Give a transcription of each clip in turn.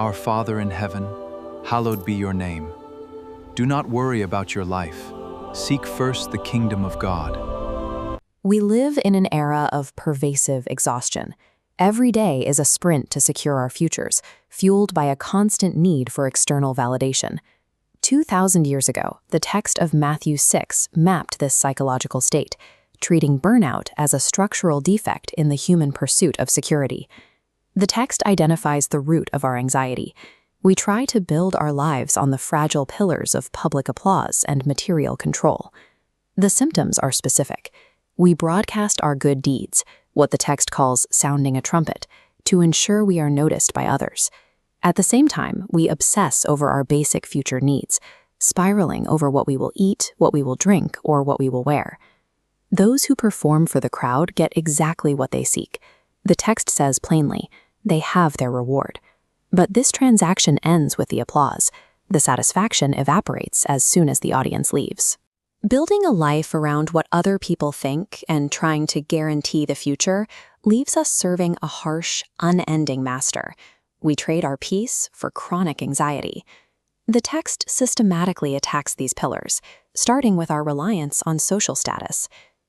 Our Father in heaven, hallowed be your name. Do not worry about your life. Seek first the kingdom of God. We live in an era of pervasive exhaustion. Every day is a sprint to secure our futures, fueled by a constant need for external validation. 2,000 years ago, the text of Matthew 6 mapped this psychological state, treating burnout as a structural defect in the human pursuit of security. The text identifies the root of our anxiety. We try to build our lives on the fragile pillars of public applause and material control. The symptoms are specific. We broadcast our good deeds, what the text calls sounding a trumpet, to ensure we are noticed by others. At the same time, we obsess over our basic future needs, spiraling over what we will eat, what we will drink, or what we will wear. Those who perform for the crowd get exactly what they seek. The text says plainly, they have their reward. But this transaction ends with the applause. The satisfaction evaporates as soon as the audience leaves. Building a life around what other people think and trying to guarantee the future leaves us serving a harsh, unending master. We trade our peace for chronic anxiety. The text systematically attacks these pillars, starting with our reliance on social status.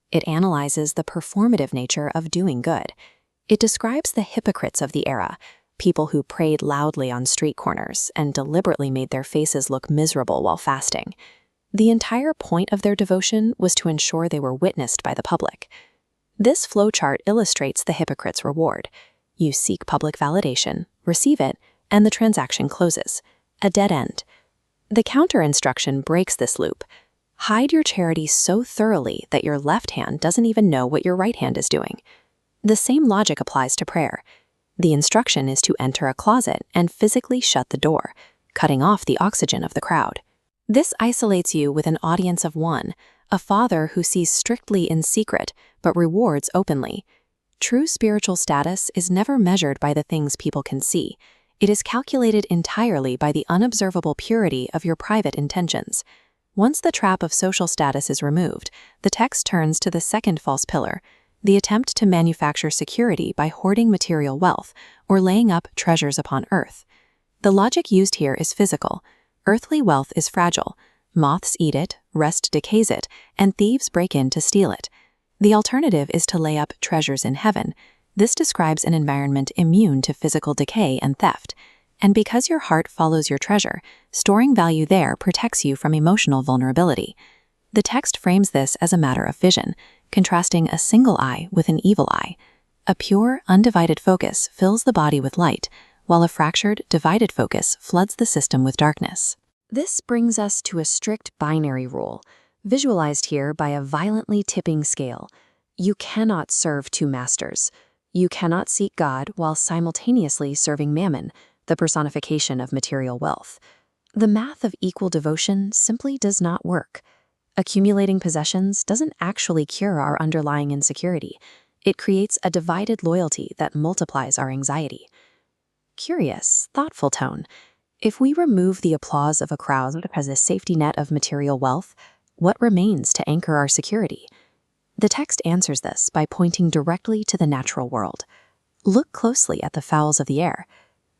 It analyzes the performative nature of doing good. It describes the hypocrites of the era, people who prayed loudly on street corners and deliberately made their faces look miserable while fasting. The entire point of their devotion was to ensure they were witnessed by the public. This flowchart illustrates the hypocrite's reward. You seek public validation, receive it, and the transaction closes. A dead end. The counter-instruction breaks this loop. Hide your charity so thoroughly that your left hand doesn't even know what your right hand is doing. The same logic applies to prayer. The instruction is to enter a closet and physically shut the door, cutting off the oxygen of the crowd. This isolates you with an audience of one, a father who sees strictly in secret but rewards openly. True spiritual status is never measured by the things people can see. It is calculated entirely by the unobservable purity of your private intentions. Once the trap of social status is removed, the text turns to the second false pillar, the attempt to manufacture security by hoarding material wealth or laying up treasures upon earth. The logic used here is physical. Earthly wealth is fragile. Moths eat it, rust decays it, and thieves break in to steal it. The alternative is to lay up treasures in heaven. This describes an environment immune to physical decay and theft. And because your heart follows your treasure, storing value there protects you from emotional vulnerability. The text frames this as a matter of vision, contrasting a single eye with an evil eye. A pure, undivided focus fills the body with light, while a fractured, divided focus floods the system with darkness. This brings us to a strict binary rule, visualized here by a violently tipping scale. You cannot serve two masters. You cannot seek God while simultaneously serving Mammon, the personification of material wealth. The math of equal devotion simply does not work. Accumulating possessions doesn't actually cure our underlying insecurity. It creates a divided loyalty that multiplies our anxiety. Curious, thoughtful tone. If we remove the applause of a crowd as a safety net of material wealth, what remains to anchor our security? The text answers this by pointing directly to the natural world. Look closely at the fowls of the air.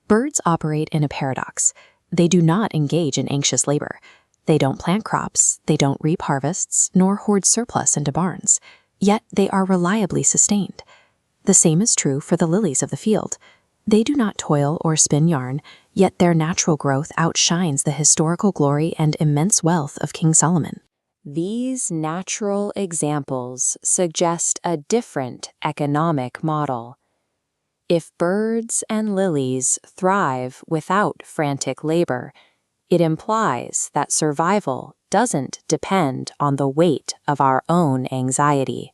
Birds operate in a paradox. They do not engage in anxious labor. They don't plant crops, they don't reap harvests, nor hoard surplus into barns. Yet they are reliably sustained. The same is true for the lilies of the field. They do not toil or spin yarn, yet their natural growth outshines the historical glory and immense wealth of King Solomon. These natural examples suggest a different economic model. If birds and lilies thrive without frantic labor, it implies that survival doesn't depend on the weight of our own anxiety.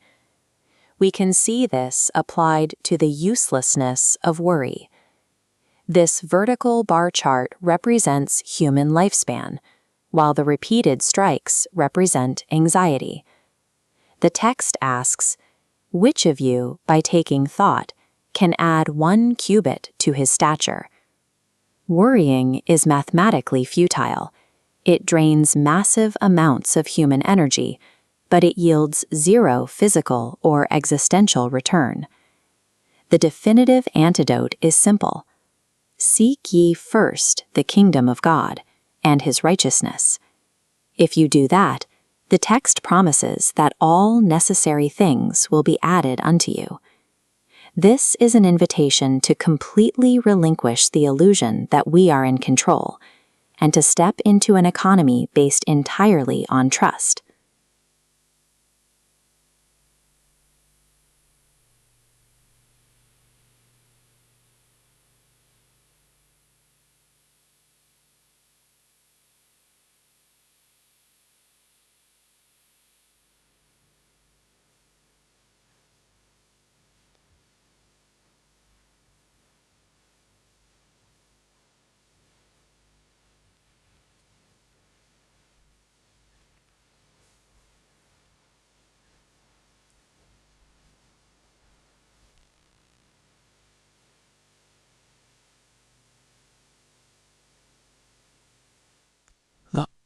We can see this applied to the uselessness of worry. This vertical bar chart represents human lifespan, while the repeated strikes represent anxiety. The text asks, which of you, by taking thought, can add 1 cubit to his stature? Worrying is mathematically futile. It drains massive amounts of human energy, but it yields zero physical or existential return. The definitive antidote is simple. Seek ye first the kingdom of God and his righteousness. If you do that, the text promises that all necessary things will be added unto you. This is an invitation to completely relinquish the illusion that we are in control and to step into an economy based entirely on trust.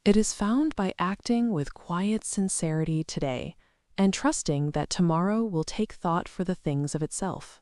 It is found by acting with quiet sincerity today and trusting that tomorrow will take thought for the things of itself.